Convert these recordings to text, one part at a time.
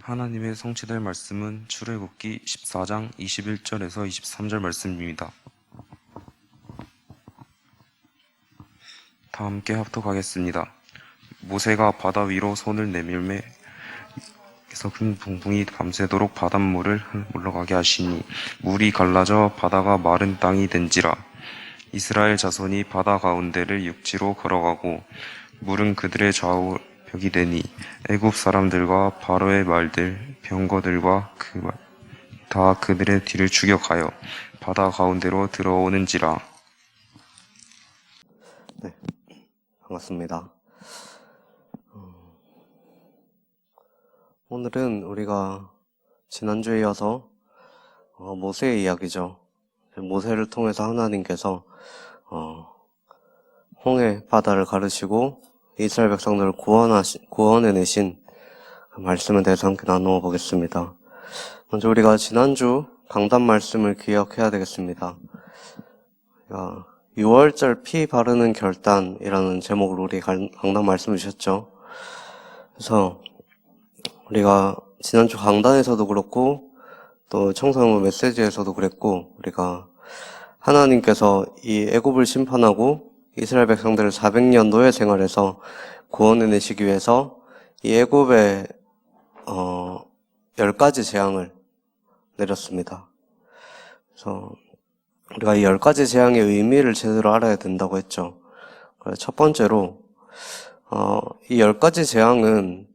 하나님의 성취될 말씀은 출애굽기 14장 21절에서 23절 말씀입니다. 다 함께 합독하겠습니다. 모세가 바다 위로 손을 내밀매 그래서 큰 동풍이 밤새도록 바닷물을 물러가게 하시니 물이 갈라져 바다가 마른 땅이 된지라. 이스라엘 자손이 바다 가운데를 육지로 걸어가고 물은 그들의 좌우벽이 되니 애굽 사람들과 바로의 말들 병거들과 다 그들의 뒤를 추격하여 바다 가운데로 들어오는지라. 네, 반갑습니다. 오늘은 우리가 지난주에 이어서 모세의 이야기죠. 모세를 통해서 하나님께서 홍해 바다를 가르시고 이스라엘 백성들을 구원해내신 그 말씀에 대해서 함께 나누어 보겠습니다. 먼저 우리가 지난주 강단 말씀을 기억해야 되겠습니다. 6월절 피 바르는 결단이라는 제목으로 우리 강단 말씀을 주셨죠. 그래서 우리가 지난주 강단에서도 그렇고 또 청소년부 메시지에서도 그랬고 우리가 하나님께서 이 애굽을 심판하고 이스라엘 백성들을 400년 노예 생활에서 구원해내시기 위해서 이 애굽의 10가지 재앙을 내렸습니다. 그래서 우리가 이 10가지 재앙의 의미를 제대로 알아야 된다고 했죠. 그래서 첫 번째로 이 10가지 재앙은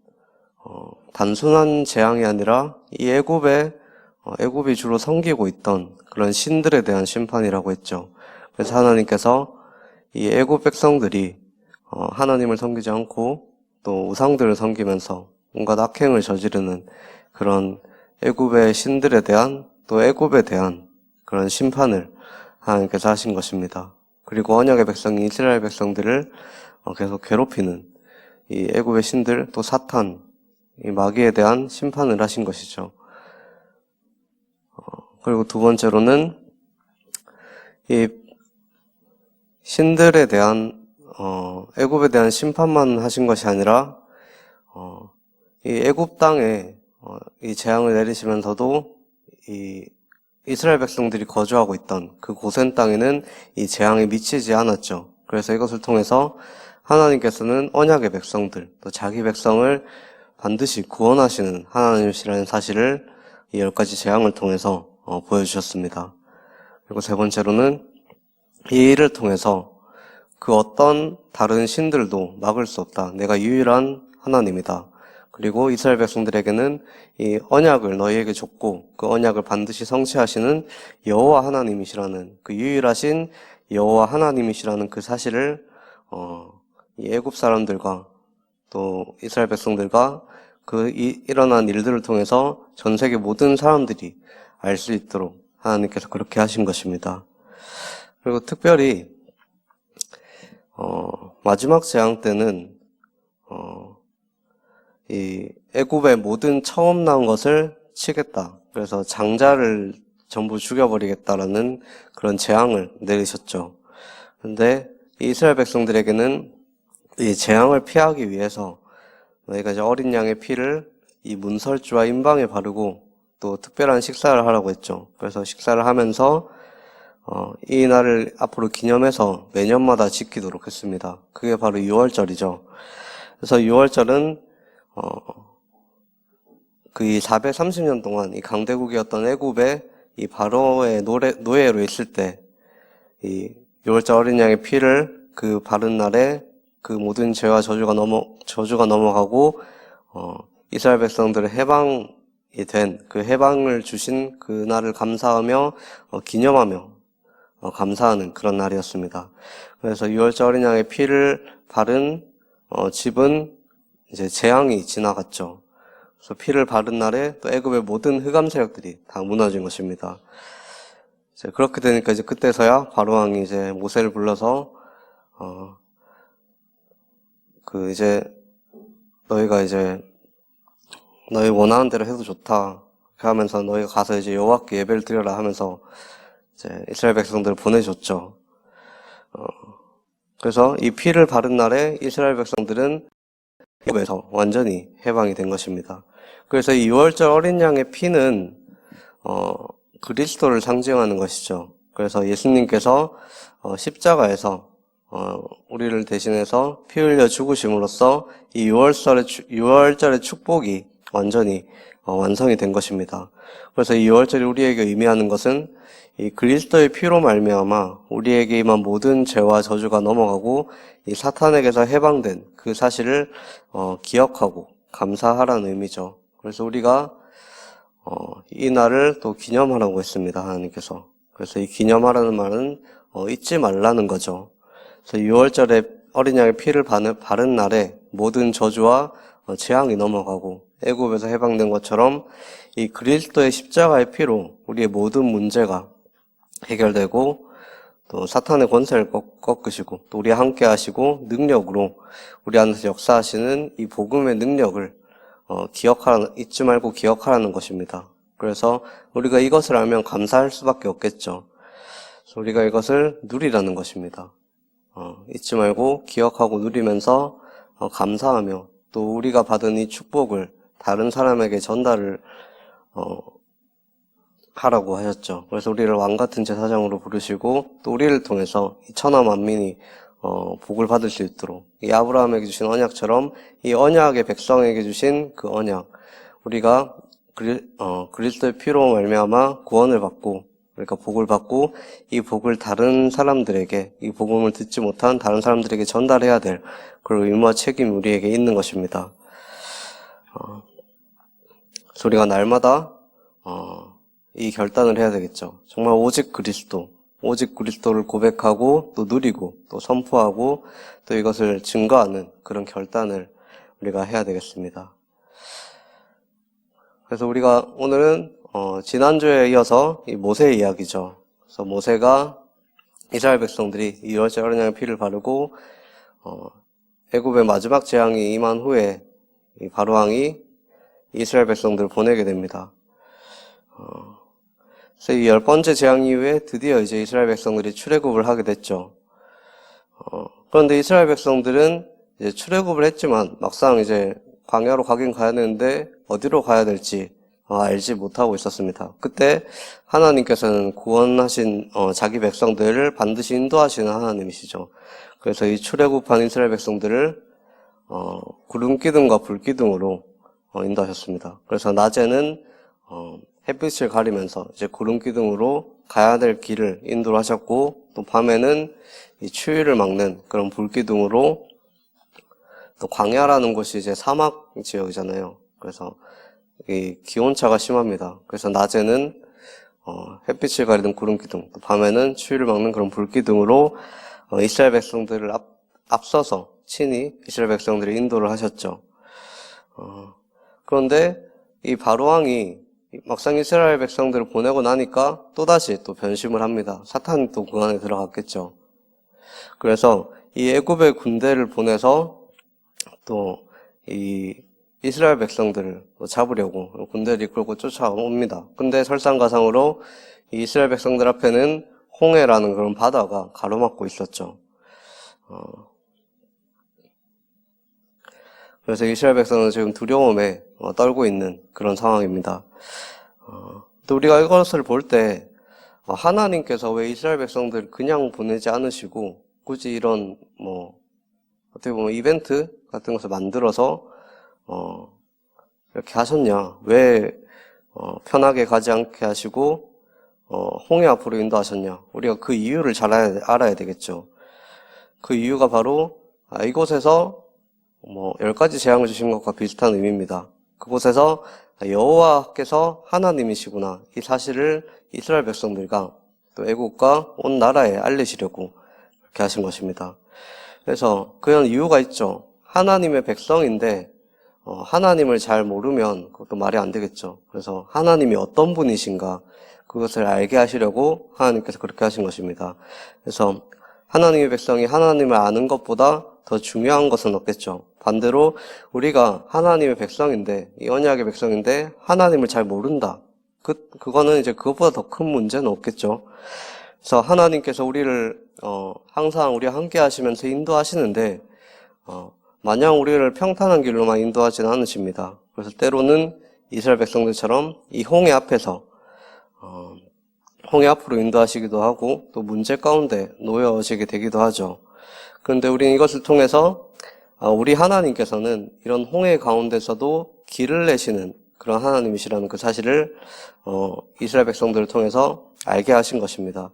단순한 재앙이 아니라 이 애굽이 주로 섬기고 있던 그런 신들에 대한 심판이라고 했죠. 그래서 하나님께서 이 애굽 백성들이 하나님을 섬기지 않고 또 우상들을 섬기면서 온갖 악행을 저지르는 그런 애굽의 신들에 대한 또 애굽에 대한 그런 심판을 하나님께서 하신 것입니다. 그리고 언약의 백성인 이스라엘 백성들을 계속 괴롭히는 이 애굽의 신들 또 사탄, 이 마귀에 대한 심판을 하신 것이죠. 그리고 두 번째로는 이 신들에 대한 애굽에 대한 심판만 하신 것이 아니라 이 애굽 땅에 이 재앙을 내리시면서도 이 이스라엘 백성들이 거주하고 있던 그 고센 땅에는 이 재앙이 미치지 않았죠. 그래서 이것을 통해서 하나님께서는 언약의 백성들, 또 자기 백성을 반드시 구원하시는 하나님이시라는 사실을 이 10가지 재앙을 통해서 보여주셨습니다. 그리고 세 번째로는 이 일을 통해서 그 어떤 다른 신들도 막을 수 없다. 내가 유일한 하나님이다. 그리고 이스라엘 백성들에게는 이 언약을 너희에게 줬고 그 언약을 반드시 성취하시는 여호와 하나님이시라는 그 유일하신 여호와 하나님이시라는 그 사실을 이 애굽 사람들과 또 이스라엘 백성들과 일어난 일들을 통해서 전 세계 모든 사람들이 알 수 있도록 하나님께서 그렇게 하신 것입니다. 그리고 특별히 마지막 재앙 때는 이 애굽의 모든 처음 나온 것을 치겠다. 그래서 장자를 전부 죽여버리겠다라는 그런 재앙을 내리셨죠. 그런데 이스라엘 백성들에게는 이 재앙을 피하기 위해서 너희가 이제 어린 양의 피를 이 문설주와 임방에 바르고 또 특별한 식사를 하라고 했죠. 그래서 식사를 하면서 이 날을 앞으로 기념해서 매년마다 지키도록 했습니다. 그게 바로 6월절이죠. 그래서 6월절은 그 430년 동안 이 강대국이었던 애굽의 이 바로의 노예로 있을 때 이 6월절 어린 양의 피를 그 바른 날에 그 모든 죄와 저주가 넘어가고 이스라엘 백성들의 해방이 된 그 해방을 주신 그 날을 감사하며 기념하며 감사하는 그런 날이었습니다. 그래서 6월절 어린 양의 피를 바른 집은 이제 재앙이 지나갔죠. 그래서 피를 바른 날에 또 애굽의 모든 흑암 세력들이 다 무너진 것입니다. 이제 그렇게 되니까 이제 그때서야 바로 왕이 이제 모세를 불러서 이제 너희가 이제 너희 원하는 대로 해도 좋다. 그렇게 하면서 너희가 가서 이제 여호와께 예배를 드려라 하면서 이제 이스라엘 백성들을 보내줬죠. 그래서 이 피를 바른 날에 이스라엘 백성들은 애굽에서 완전히 해방이 된 것입니다. 그래서 이 유월절 어린 양의 피는 그리스도를 상징하는 것이죠. 그래서 예수님께서 십자가에서 우리를 대신해서 피 흘려 죽으심으로써 이 유월절의 축복이 완전히 완성이 된 것입니다. 그래서 이 유월절이 우리에게 의미하는 것은 이 그리스도의 피로 말미암아 우리에게 임한 모든 죄와 저주가 넘어가고 이 사탄에게서 해방된 그 사실을 기억하고 감사하라는 의미죠. 그래서 우리가 이 날을 또 기념하라고 했습니다. 하나님께서. 그래서 이 기념하라는 말은 잊지 말라는 거죠. 그래서 6월절에 어린 양의 피를 바른 날에 모든 저주와 재앙이 넘어가고 애굽에서 해방된 것처럼 이 그리스도의 십자가의 피로 우리의 모든 문제가 해결되고 또 사탄의 권세를 꺾으시고 또 우리와 함께 하시고 능력으로 우리 안에서 역사하시는 이 복음의 능력을 잊지 말고 기억하라는 것입니다. 그래서 우리가 이것을 알면 감사할 수밖에 없겠죠. 그래서 우리가 이것을 누리라는 것입니다. 잊지 말고 기억하고 누리면서 감사하며 또 우리가 받은 이 축복을 다른 사람에게 전달을 하라고 하셨죠. 그래서 우리를 왕같은 제사장으로 부르시고 또 우리를 통해서 이 천하 만민이 복을 받을 수 있도록 이 아브라함에게 주신 언약처럼 이 언약의 백성에게 주신 그 언약 우리가 그리스도의 피로 말미암아 구원을 받고 그러니까 복을 받고 이 복을 다른 사람들에게 이 복음을 듣지 못한 다른 사람들에게 전달해야 될 그런 의무와 책임이 우리에게 있는 것입니다. 그래서 우리가 날마다 이 결단을 해야 되겠죠. 정말 오직 그리스도를 고백하고 또 누리고 또 선포하고 또 이것을 증거하는 그런 결단을 우리가 해야 되겠습니다. 그래서 우리가 오늘은 지난주에 이어서 이 모세의 이야기죠. 그래서 모세가 이스라엘 백성들이 이 유월절 어린 양의 피를 바르고 애굽의 마지막 재앙이 임한 후에 이 바로왕이 이스라엘 백성들을 보내게 됩니다. 그래서 이 10번째 재앙 이후에 드디어 이제 이스라엘 백성들이 출애굽을 하게 됐죠. 그런데 이스라엘 백성들은 이제 출애굽을 했지만 막상 이제 광야로 가긴 가야 되는데 어디로 가야 될지 알지 못하고 있었습니다. 그때 하나님께서는 구원하신 자기 백성들을 반드시 인도하시는 하나님이시죠. 그래서 이 출애굽한 이스라엘 백성들을 구름 기둥과 불 기둥으로 인도하셨습니다. 그래서 낮에는 햇빛을 가리면서 이제 구름 기둥으로 가야 될 길을 인도를 하셨고 또 밤에는 이 추위를 막는 그런 불 기둥으로 또 광야라는 곳이 이제 사막 지역이잖아요. 그래서 이 기온차가 심합니다. 그래서 낮에는 햇빛을 가리는 구름 기둥, 또 밤에는 추위를 막는 그런 불 기둥으로 이스라엘 백성들을 앞서서 친히 이스라엘 백성들이 인도를 하셨죠. 그런데 이 바로왕이 막상 이스라엘 백성들을 보내고 나니까 또다시 또 변심을 합니다. 사탄이 또 그 안에 들어갔겠죠. 그래서 이 애굽의 군대를 보내서 또 이 이스라엘 백성들을 잡으려고 군대를 이끌고 쫓아옵니다. 근데 설상가상으로 이 이스라엘 백성들 앞에는 홍해라는 그런 바다가 가로막고 있었죠. 그래서 이스라엘 백성은 지금 두려움에 떨고 있는 그런 상황입니다. 또 우리가 이것을 볼 때 하나님께서 왜 이스라엘 백성들을 그냥 보내지 않으시고 굳이 이런 어떻게 보면 이벤트 같은 것을 만들어서 이렇게 하셨냐? 왜 편하게 가지 않게 하시고 홍해 앞으로 인도하셨냐? 우리가 그 이유를 잘 알아야 되겠죠. 그 이유가 바로 이곳에서 10가지 재앙을 주신 것과 비슷한 의미입니다. 그곳에서 여호와께서 하나님이시구나 이 사실을 이스라엘 백성들과 또 애국과 온 나라에 알리시려고 그렇게 하신 것입니다. 그래서 그런 이유가 있죠. 하나님의 백성인데 하나님을 잘 모르면 그것도 말이 안 되겠죠. 그래서 하나님이 어떤 분이신가 그것을 알게 하시려고 하나님께서 그렇게 하신 것입니다. 그래서 하나님의 백성이 하나님을 아는 것보다 더 중요한 것은 없겠죠. 반대로 우리가 하나님의 백성인데 이 언약의 백성인데 하나님을 잘 모른다. 그거는 이제 그것보다 더 큰 문제는 없겠죠. 그래서 하나님께서 우리를 항상 우리와 함께 하시면서 인도하시는데 마냥 우리를 평탄한 길로만 인도하지는 않으십니다. 그래서 때로는 이스라엘 백성들처럼 이 홍해 앞에서 홍해 앞으로 인도하시기도 하고 또 문제 가운데 놓여지게 되기도 하죠. 그런데 우리는 이것을 통해서 우리 하나님께서는 이런 홍해 가운데서도 길을 내시는 그런 하나님이시라는 그 사실을 이스라엘 백성들을 통해서 알게 하신 것입니다.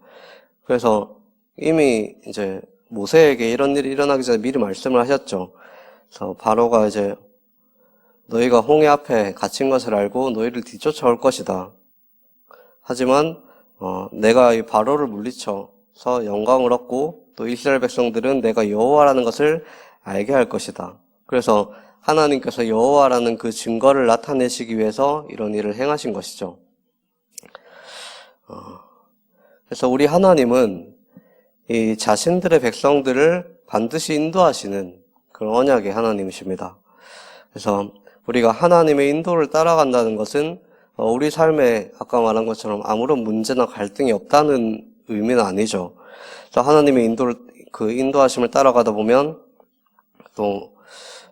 그래서 이미 이제 모세에게 이런 일이 일어나기 전에 미리 말씀을 하셨죠. 그래서 바로가 이제 너희가 홍해 앞에 갇힌 것을 알고 너희를 뒤쫓아올 것이다. 하지만 내가 이 바로를 물리쳐서 영광을 얻고 또 이스라엘 백성들은 내가 여호와라는 것을 알게 할 것이다. 그래서 하나님께서 여호와라는 그 증거를 나타내시기 위해서 이런 일을 행하신 것이죠. 그래서 우리 하나님은 이 자신들의 백성들을 반드시 인도하시는 그런 언약의 하나님이십니다. 그래서 우리가 하나님의 인도를 따라간다는 것은 우리 삶에 아까 말한 것처럼 아무런 문제나 갈등이 없다는 의미는 아니죠. 그래서 하나님의 인도하심을 따라가다 보면 또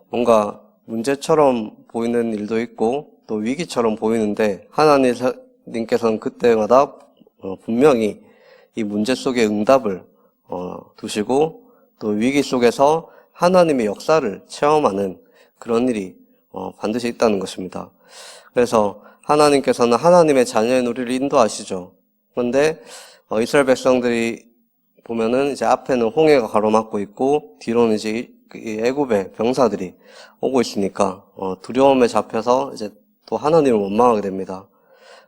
뭔가 문제처럼 보이는 일도 있고 또 위기처럼 보이는데 하나님께서는 그때마다 분명히 이 문제 속에 응답을 두시고 또 위기 속에서 하나님의 역사를 체험하는 그런 일이 반드시 있다는 것입니다. 그래서 하나님께서는 하나님의 자녀인 우리를 인도하시죠. 그런데 이스라엘 백성들이 보면은 이제 앞에는 홍해가 가로막고 있고 뒤로는 이제 이 애굽의 병사들이 오고 있으니까 두려움에 잡혀서 이제 또 하나님을 원망하게 됩니다.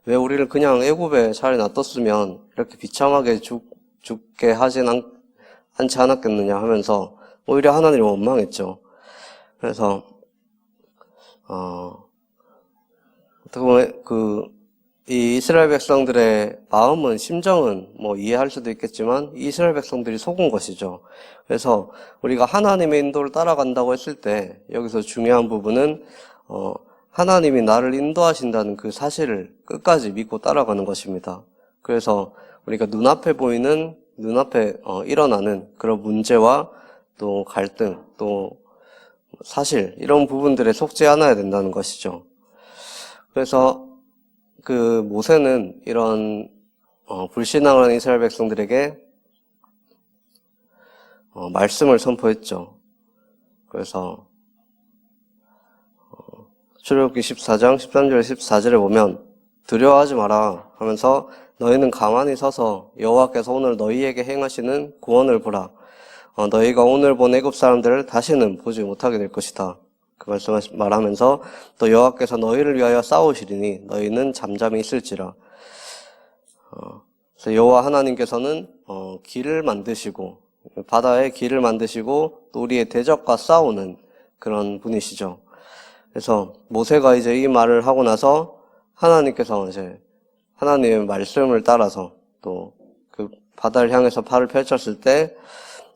왜 우리를 그냥 애굽에 차라리 놔뒀으면 이렇게 비참하게 죽게 하진 않지 않았겠느냐 하면서 오히려 하나님을 원망했죠. 그래서 어떻게 보면 이 이스라엘 백성들의 마음은, 심정은 뭐 이해할 수도 있겠지만 이스라엘 백성들이 속은 것이죠. 그래서 우리가 하나님의 인도를 따라간다고 했을 때 여기서 중요한 부분은 하나님이 나를 인도하신다는 그 사실을 끝까지 믿고 따라가는 것입니다. 그래서 우리가 눈앞에 일어나는 그런 문제와 또 갈등, 또 사실 이런 부분들에 속지 않아야 된다는 것이죠. 그래서 그 모세는 이런 불신앙하는 이스라엘 백성들에게 말씀을 선포했죠. 그래서 출애굽기 14장 13절 14절에 보면 두려워하지 마라 하면서 너희는 가만히 서서 여호와께서 오늘 너희에게 행하시는 구원을 보라. 너희가 오늘 본 애굽 사람들을 다시는 보지 못하게 될 것이다. 그 말씀을 말하면서 또 여호와께서 너희를 위하여 싸우시리니 너희는 잠잠히 있을지라. 그래서 여호와 하나님께서는 길을 만드시고 바다에 길을 만드시고 또 우리의 대적과 싸우는 그런 분이시죠. 그래서 모세가 이제 이 말을 하고 나서 하나님께서 이제 하나님의 말씀을 따라서 또 그 바다를 향해서 팔을 펼쳤을 때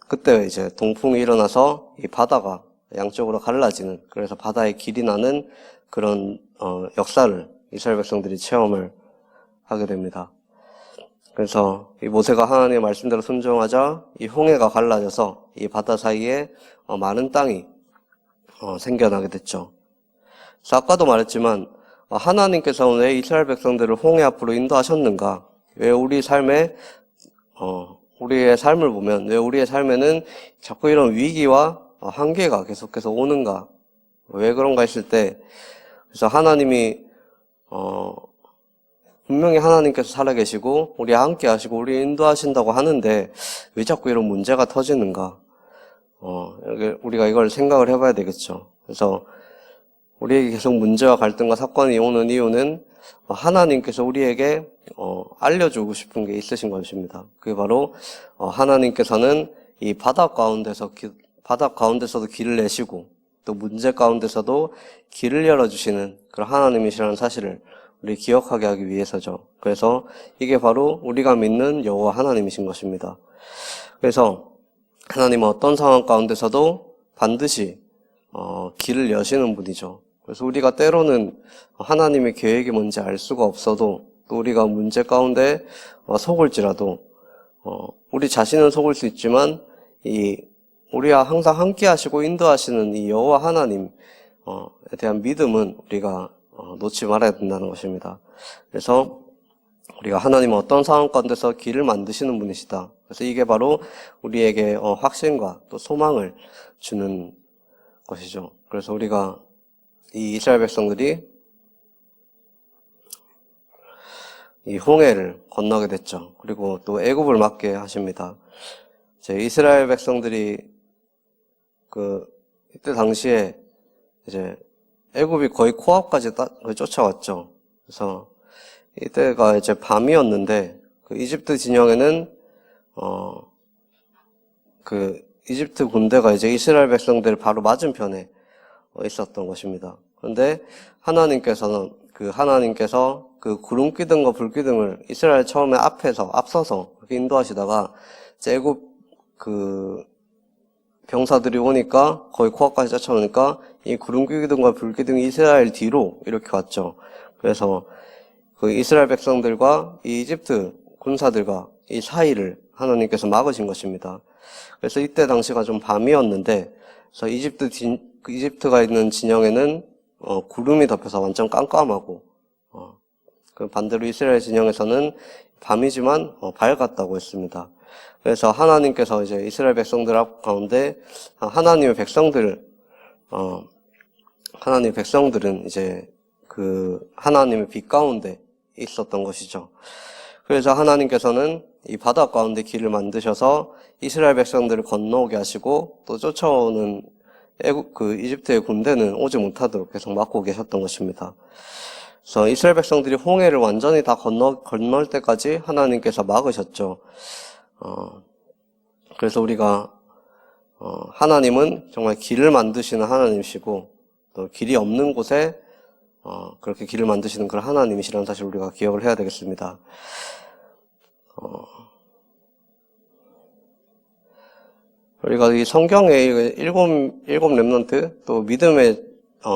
그때 이제 동풍이 일어나서 이 바다가 양쪽으로 갈라지는, 그래서 바다에 길이 나는 그런 역사를 이스라엘 백성들이 체험을 하게 됩니다. 그래서 이 모세가 하나님의 말씀대로 순종하자 이 홍해가 갈라져서 이 바다 사이에 많은 땅이 생겨나게 됐죠. 그래서 아까도 말했지만 하나님께서는 왜 이스라엘 백성들을 홍해 앞으로 인도하셨는가? 왜 우리의 삶을 보면 왜 우리의 삶에는 자꾸 이런 위기와 한계가 계속해서 오는가? 왜 그런가 했을 때, 그래서 하나님이 분명히 하나님께서 살아계시고 우리와 함께 하시고 우리 인도하신다고 하는데 왜 자꾸 이런 문제가 터지는가? 우리가 이걸 생각을 해봐야 되겠죠. 그래서 우리에게 계속 문제와 갈등과 사건이 오는 이유는 하나님께서 우리에게 알려주고 싶은 게 있으신 것입니다. 그게 바로 하나님께서는 이 바다 가운데서도 길을 내시고 또 문제 가운데서도 길을 열어주시는 그런 하나님이시라는 사실을 우리 기억하게 하기 위해서죠. 그래서 이게 바로 우리가 믿는 여호와 하나님이신 것입니다. 그래서 하나님은 어떤 상황 가운데서도 반드시 길을 여시는 분이죠. 그래서 우리가 때로는 하나님의 계획이 뭔지 알 수가 없어도 또 우리가 문제 가운데 속을지라도 우리 자신은 속을 수 있지만 우리와 항상 함께 하시고 인도하시는 이 여호와 하나님, 대한 믿음은 우리가 놓지 말아야 된다는 것입니다. 그래서 우리가 하나님은 어떤 상황 가운데서 길을 만드시는 분이시다. 그래서 이게 바로 우리에게 확신과 또 소망을 주는 것이죠. 그래서 우리가 이 이스라엘 백성들이 이 홍해를 건너게 됐죠. 그리고 또 애굽을 맞게 하십니다. 이스라엘 백성들이 이때 당시에 이제 애굽이 거의 코앞까지 쫓아왔죠. 그래서 이때가 이제 밤이었는데 그 이집트 진영에는 그 이집트 군대가 이제 이스라엘 백성들 바로 맞은편에 있었던 것입니다. 그런데 하나님께서 그 구름 기둥과 불 기둥을 이스라엘 처음에 앞서서 그렇게 인도하시다가 애굽 그 병사들이 오니까 거의 코앞까지 쫓아오니까 이 구름 기둥과 불 기둥이 이스라엘 뒤로 이렇게 왔죠. 그래서 그 이스라엘 백성들과 이 이집트 군사들과 이 사이를 하나님께서 막으신 것입니다. 그래서 이때 당시가 좀 밤이었는데, 그래서 이집트가 있는 진영에는 구름이 덮여서 완전 깜깜하고, 그 반대로 이스라엘 진영에서는 밤이지만 밝았다고 했습니다. 그래서 하나님께서 이제 이스라엘 백성들 가운데 하나님의 백성들은 이제 그 하나님의 빛 가운데 있었던 것이죠. 그래서 하나님께서는 이 바다 가운데 길을 만드셔서 이스라엘 백성들을 건너오게 하시고 또 쫓아오는 이집트의 군대는 오지 못하도록 계속 막고 계셨던 것입니다. 그래서 이스라엘 백성들이 홍해를 완전히 다 건널 때까지 하나님께서 막으셨죠. 그래서 우리가 하나님은 정말 길을 만드시는 하나님이시고 또 길이 없는 곳에 그렇게 길을 만드시는 그런 하나님이시라는 사실을 우리가 기억을 해야 되겠습니다. 우리가 이 성경의 일곱 렘넌트 또 믿음의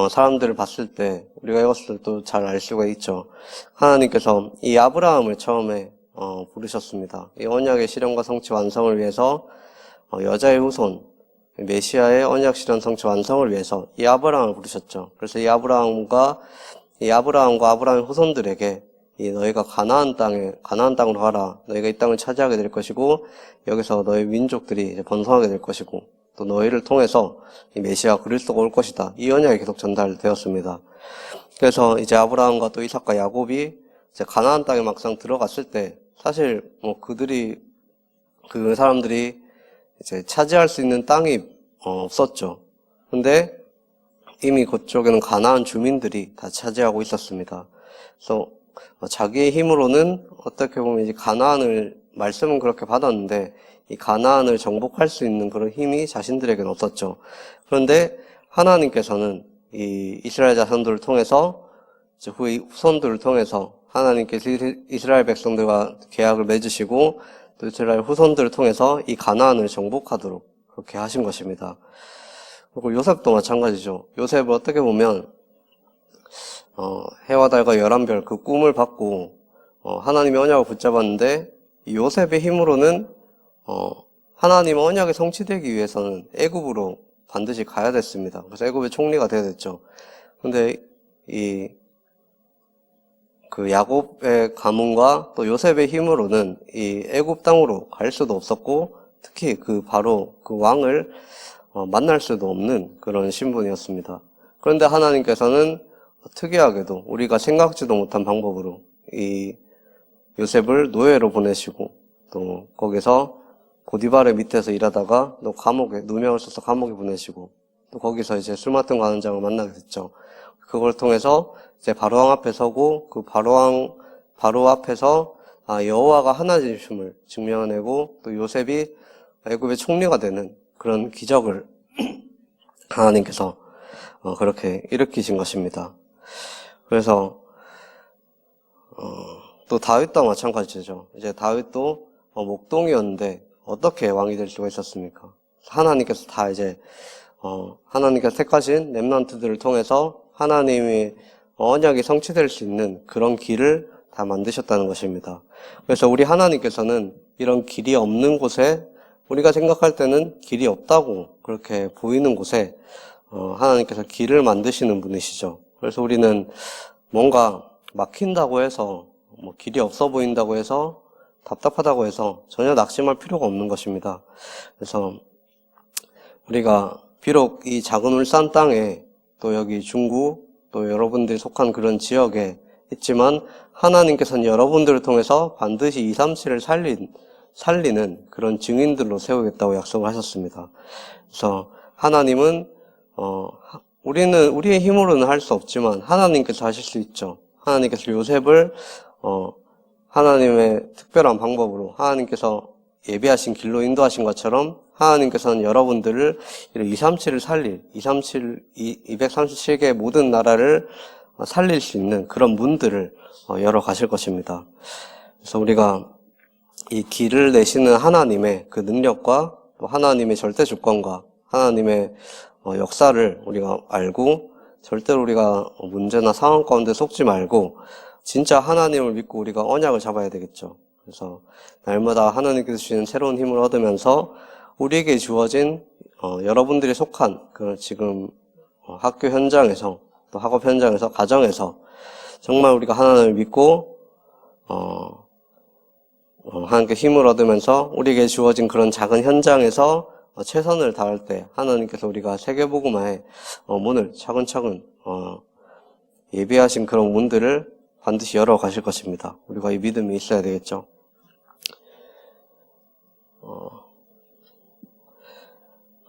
사람들을 봤을 때 우리가 이것을 또 잘 알 수가 있죠. 하나님께서 이 아브라함을 처음에 부르셨습니다. 이 언약의 실현과 성취 완성을 위해서 여자의 후손 메시아의 언약 실현 성취 완성을 위해서 이 아브라함을 부르셨죠. 그래서 이 아브라함과 아브라함의 후손들에게 너희가 가나안 땅으로 가라. 너희가 이 땅을 차지하게 될 것이고 여기서 너희 민족들이 이제 번성하게 될 것이고 또 너희를 통해서 이 메시아 그리스도가 올 것이다. 이 언약이 계속 전달되었습니다. 그래서 이제 아브라함과 또 이삭과 야곱이 이제 가나안 땅에 막상 들어갔을 때 사실 그 사람들이 이제 차지할 수 있는 땅이 없었죠. 근데 이미 그쪽에는 가나안 주민들이 다 차지하고 있었습니다. 그래서 자기의 힘으로는 어떻게 보면 이제 말씀은 그렇게 받았는데 이 가나안을 정복할 수 있는 그런 힘이 자신들에게는 없었죠. 그런데 하나님께서는 이 이스라엘 자손들을 통해서 이제 후손들을 통해서 하나님께서 이스라엘 백성들과 계약을 맺으시고 또 이스라엘 후손들을 통해서 이 가나안을 정복하도록 그렇게 하신 것입니다. 그리고 요셉도 마찬가지죠. 요셉을 어떻게 보면 해와 달과 11별 그 꿈을 받고 하나님의 언약을 붙잡았는데 이 요셉의 힘으로는 하나님의 언약이 성취되기 위해서는 애굽으로 반드시 가야 됐습니다. 그래서 애굽의 총리가 되어야 됐죠. 근데 그 야곱의 가문과 또 요셉의 힘으로는 이 애굽 땅으로 갈 수도 없었고 특히 바로 그 왕을 만날 수도 없는 그런 신분이었습니다. 그런데 하나님께서는 특이하게도 우리가 생각지도 못한 방법으로 이 요셉을 노예로 보내시고 또 거기서 보디발의 밑에서 일하다가 또 누명을 써서 감옥에 보내시고 또 거기서 이제 술 맡은 관원장을 만나게 됐죠. 그걸 통해서 이제 바로왕 앞에 서고 그 바로 앞에서 여호와가 하나님이심을 증명해내고 또 요셉이 애굽의 총리가 되는 그런 기적을 하나님께서 그렇게 일으키신 것입니다. 그래서 또 다윗도 마찬가지죠. 이제 다윗도 목동이었는데 어떻게 왕이 될 수가 있었습니까? 하나님께서 다 이제 하나님께서 택하신 렘넌트들을 통해서 하나님의 언약이 성취될 수 있는 그런 길을 다 만드셨다는 것입니다. 그래서 우리 하나님께서는 이런 길이 없는 곳에 우리가 생각할 때는 길이 없다고 그렇게 보이는 곳에 하나님께서 길을 만드시는 분이시죠. 그래서 우리는 뭔가 막힌다고 해서, 길이 없어 보인다고 해서, 답답하다고 해서 전혀 낙심할 필요가 없는 것입니다. 그래서 우리가 비록 이 작은 울산 땅에, 또 여기 중구, 또 여러분들이 속한 그런 지역에 있지만 하나님께서는 여러분들을 통해서 반드시 237을 살리는 그런 증인들로 세우겠다고 약속을 하셨습니다. 그래서 하나님은 우리는 우리의 힘으로는 할 수 없지만 하나님께서 하실 수 있죠. 하나님께서 요셉을 하나님의 특별한 방법으로 하나님께서 예비하신 길로 인도하신 것처럼 하나님께서는 여러분들을 237을 살릴 237개의 모든 나라를 살릴 수 있는 그런 문들을 열어 가실 것입니다. 그래서 우리가 이 길을 내시는 하나님의 그 능력과 또 하나님의 절대 주권과 하나님의 역사를 우리가 알고 절대로 우리가 문제나 상황 가운데 속지 말고 진짜 하나님을 믿고 우리가 언약을 잡아야 되겠죠. 그래서 날마다 하나님께서 주시는 새로운 힘을 얻으면서 우리에게 주어진 여러분들이 속한 그 지금 학교 현장에서 또 학업 현장에서 가정에서 정말 우리가 하나님을 믿고 하나님께 힘을 얻으면서 우리에게 주어진 그런 작은 현장에서 최선을 다할 때 하나님께서 우리가 세계복음화의 문을 차근차근 예비하신 그런 문들을 반드시 열어 가실 것입니다. 우리가 이 믿음이 있어야 되겠죠.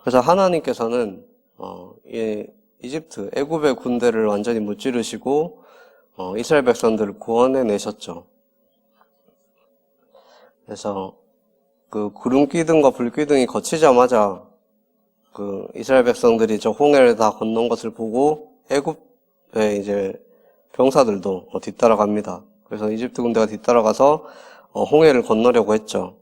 그래서 하나님께서는 이 이집트 애굽의 군대를 완전히 무찌르시고 이스라엘 백성들을 구원해 내셨죠. 그래서 그 구름 기둥과 불 기둥이 거치자마자 그 이스라엘 백성들이 저 홍해를 다 건넌 것을 보고 애굽의 이제 병사들도 뒤따라갑니다. 그래서 이집트 군대가 뒤따라가서 홍해를 건너려고 했죠.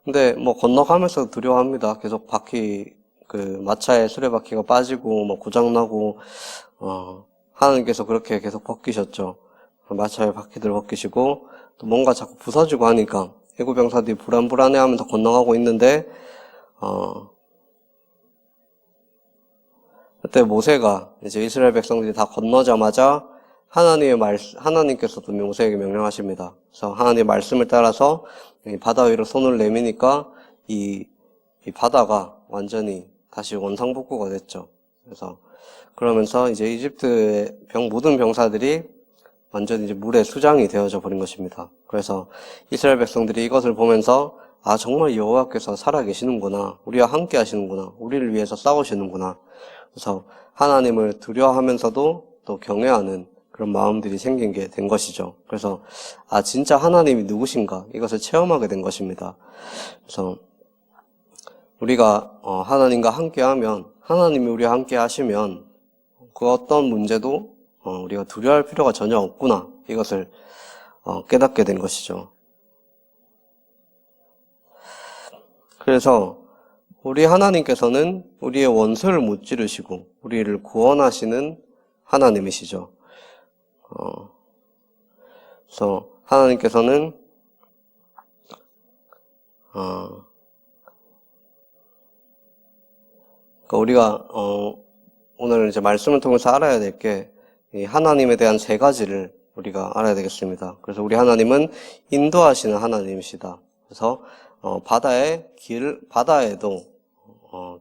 근데 건너가면서 두려워합니다. 계속 바퀴 그 마차의 수레바퀴가 빠지고 고장나고 하나님께서 그렇게 계속 벗기셨죠. 마차의 바퀴들 벗기시고 또 뭔가 자꾸 부서지고 하니까 애굽 병사들이 불안해하면서 건너가고 있는데 그때 모세가 이제 이스라엘 백성들이 다 건너자마자 하나님께서도 모세에게 명령하십니다. 그래서 하나님의 말씀을 따라서 바다 위로 손을 내미니까 이 바다가 완전히 다시 원상복구가 됐죠. 그래서 그러면서 이제 이집트의 모든 병사들이 완전히 이제 물에 수장이 되어져 버린 것입니다. 그래서 이스라엘 백성들이 이것을 보면서 정말 여호와께서 살아계시는구나. 우리와 함께 하시는구나. 우리를 위해서 싸우시는구나. 그래서 하나님을 두려워하면서도 또 경외하는 그런 마음들이 생긴 게 된 것이죠. 그래서 진짜 하나님이 누구신가 이것을 체험하게 된 것입니다. 그래서 우리가 하나님과 함께하면 하나님이 우리와 함께 하시면 그 어떤 문제도 우리가 두려워할 필요가 전혀 없구나 이것을 깨닫게 된 것이죠. 그래서 우리 하나님께서는 우리의 원수를 무찌르시고 우리를 구원하시는 하나님이시죠. 그래서 하나님께서는 우리가 오늘 이제 말씀을 통해서 알아야 될 게 이 하나님에 대한 세 가지를 우리가 알아야 되겠습니다. 그래서 우리 하나님은 인도하시는 하나님이시다. 그래서 바다에도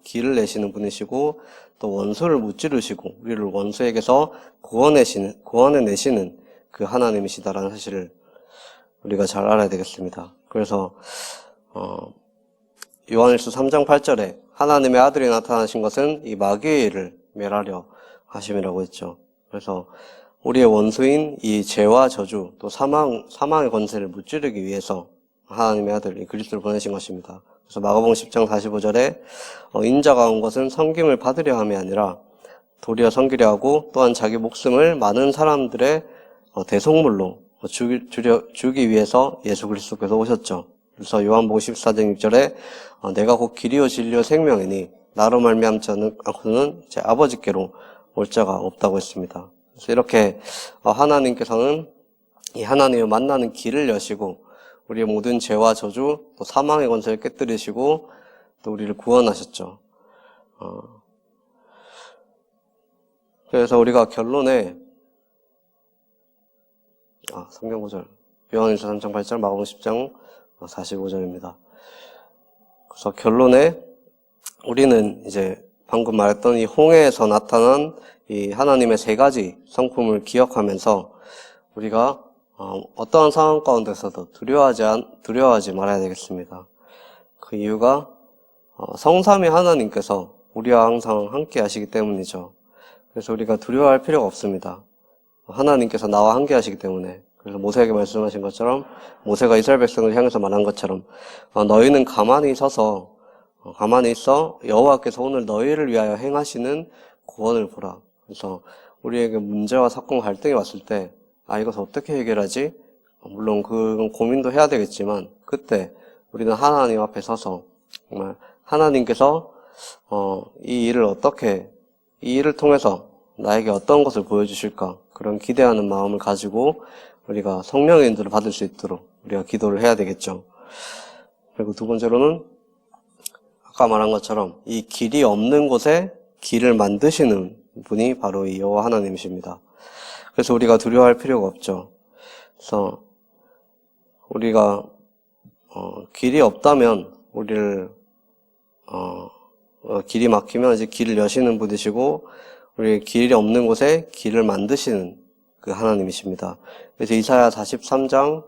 길을 내시는 분이시고 또 원수를 무찌르시고 우리를 원수에게서 구원해내시는 그 하나님이시다라는 사실을 우리가 잘 알아야 되겠습니다. 그래서 요한일서 3장 8절에 하나님의 아들이 나타나신 것은 이 마귀의 일을 멸하려 하심이라고 했죠. 그래서 우리의 원수인 이 죄와 저주 또 사망의 권세를 무찌르기 위해서 하나님의 아들 이 그리스도를 보내신 것입니다. 그래서 마가복음 10장 45절에 인자가 온 것은 섬김을 받으려 함이 아니라 도리어 섬기려 하고 또한 자기 목숨을 많은 사람들의 대속물로 주기 위해서 예수 그리스도께서 오셨죠. 그래서 요한복음 14장 6절에 내가 곧 길이요 진리요 생명이니 나로 말미암지 않고는 제 아버지께로 올 자가 없다고 했습니다. 그래서 이렇게 하나님께서는 이 하나님을 만나는 길을 여시고 우리의 모든 죄와 저주 또 사망의 권세를 깨뜨리시고 또 우리를 구원하셨죠. 그래서 우리가 결론에 성경 구절 요한일서 3장 8절 마가복음 10장 45절입니다. 그래서 결론에 우리는 이제 방금 말했던 이 홍해에서 나타난 이 하나님의 세 가지 성품을 기억하면서 우리가 어떠한 상황 가운데서도 두려워하지 말아야 되겠습니다. 그 이유가 성삼위 하나님께서 우리와 항상 함께 하시기 때문이죠. 그래서 우리가 두려워할 필요가 없습니다. 하나님께서 나와 함께 하시기 때문에. 그래서 모세에게 말씀하신 것처럼, 모세가 이스라엘 백성을 향해서 말한 것처럼, 너희는 가만히 있어 여호와께서 오늘 너희를 위하여 행하시는 구원을 보라. 그래서 우리에게 문제와 사건 갈등이 왔을 때 이것을 어떻게 해결하지? 물론 그건 고민도 해야 되겠지만 그때 우리는 하나님 앞에 서서 정말 하나님께서 이 일을 통해서 나에게 어떤 것을 보여주실까, 그런 기대하는 마음을 가지고 우리가 성령의 인도를 받을 수 있도록 우리가 기도를 해야 되겠죠. 그리고 두 번째로는 아까 말한 것처럼 이 길이 없는 곳에 길을 만드시는 분이 바로 이 여호와 하나님이십니다. 그래서 우리가 두려워할 필요가 없죠. 그래서 우리가 길이 없다면 우리를 길이 막히면 이제 길을 여시는 분이시고, 우리 길이 없는 곳에 길을 만드시는 그 하나님이십니다. 그래서 이사야 43장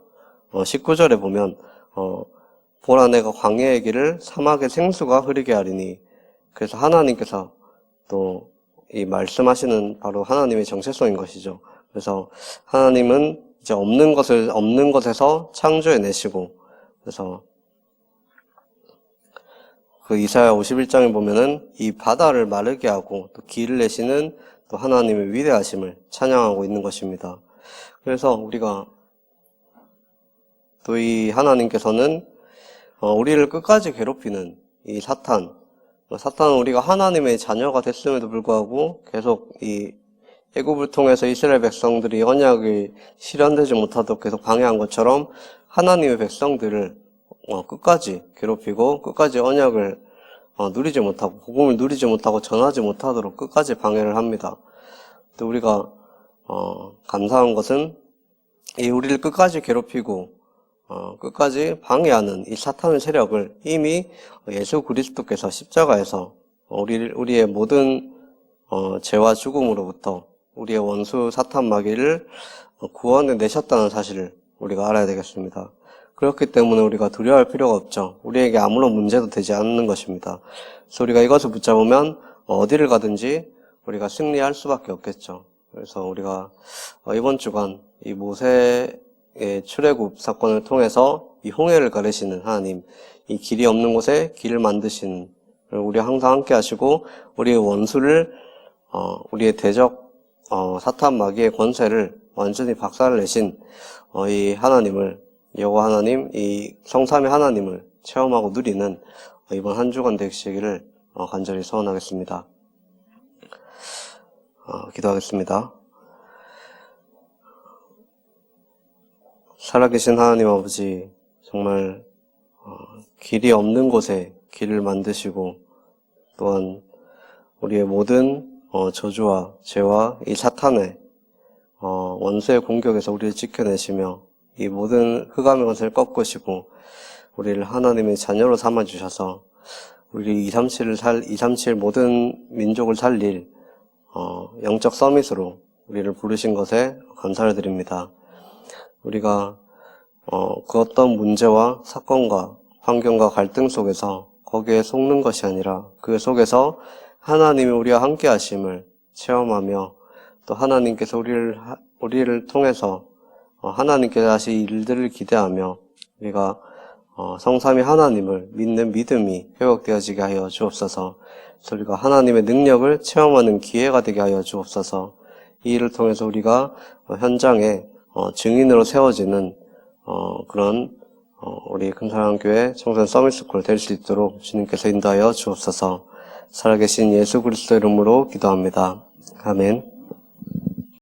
19절에 보면 보라 내가 광야의 길을 사막의 생수가 흐르게 하리니, 그래서 하나님께서 또 이 말씀하시는 바로 하나님의 정체성인 것이죠. 그래서 하나님은 이제 없는 것에서 창조해내시고, 그래서 그 이사야 51장에 보면은 이 바다를 마르게 하고 또 길을 내시는 또 하나님의 위대하심을 찬양하고 있는 것입니다. 그래서 우리가 또 이 하나님께서는 우리를 끝까지 괴롭히는 이 사탄은 우리가 하나님의 자녀가 됐음에도 불구하고 계속 이 애굽을 통해서 이스라엘 백성들이 언약이 실현되지 못하도록 계속 방해한 것처럼 하나님의 백성들을 끝까지 괴롭히고 끝까지 언약을 누리지 못하고 복음을 누리지 못하고 전하지 못하도록 끝까지 방해를 합니다. 또 우리가 감사한 것은 이 우리를 끝까지 괴롭히고 끝까지 방해하는 이 사탄의 세력을 이미 예수 그리스도께서 십자가에서 우리의 모든 죄와 죽음으로부터 우리의 원수 사탄 마귀를 구원해 내셨다는 사실을 우리가 알아야 되겠습니다. 그렇기 때문에 우리가 두려워할 필요가 없죠. 우리에게 아무런 문제도 되지 않는 것입니다. 그래서 우리가 이것을 붙잡으면 어디를 가든지 우리가 승리할 수밖에 없겠죠. 그래서 우리가 이번 주간 이 모세의 출애굽 사건을 통해서 이 홍해를 가르시는 하나님, 이 길이 없는 곳에 길을 만드시는, 우리 항상 함께 하시고 우리의 원수를 우리의 대적 사탄 마귀의 권세를 완전히 박살을 내신 이 하나님을, 여호와 하나님, 이 성삼위 하나님을 체험하고 누리는 이번 한 주간 되시기를 간절히 소원하겠습니다. 기도하겠습니다. 살아계신 하나님 아버지, 정말 길이 없는 곳에 길을 만드시고 또한 우리의 모든 저주와 죄와 이 사탄의 원수의 공격에서 우리를 지켜내시며 이 모든 흑암의 것을 꺾으시고 우리를 하나님의 자녀로 삼아주셔서 우리 237 모든 민족을 살릴 영적 서밋으로 우리를 부르신 것에 감사를 드립니다. 우리가 그 어떤 문제와 사건과 환경과 갈등 속에서 거기에 속는 것이 아니라 그 속에서 하나님이 우리와 함께 하심을 체험하며 또 하나님께서 우리를 통해서 하나님께서 하실 일들을 기대하며 우리가 성삼위 하나님을 믿는 믿음이 회복되어지게 하여 주옵소서. 그래서 우리가 하나님의 능력을 체험하는 기회가 되게 하여 주옵소서. 이 일을 통해서 우리가 현장에 증인으로 세워지는 그런 우리 금사랑교회 청소년 서밋스쿨 될 수 있도록 주님께서 인도하여 주옵소서. 살아계신 예수 그리스도 이름으로 기도합니다. 아멘.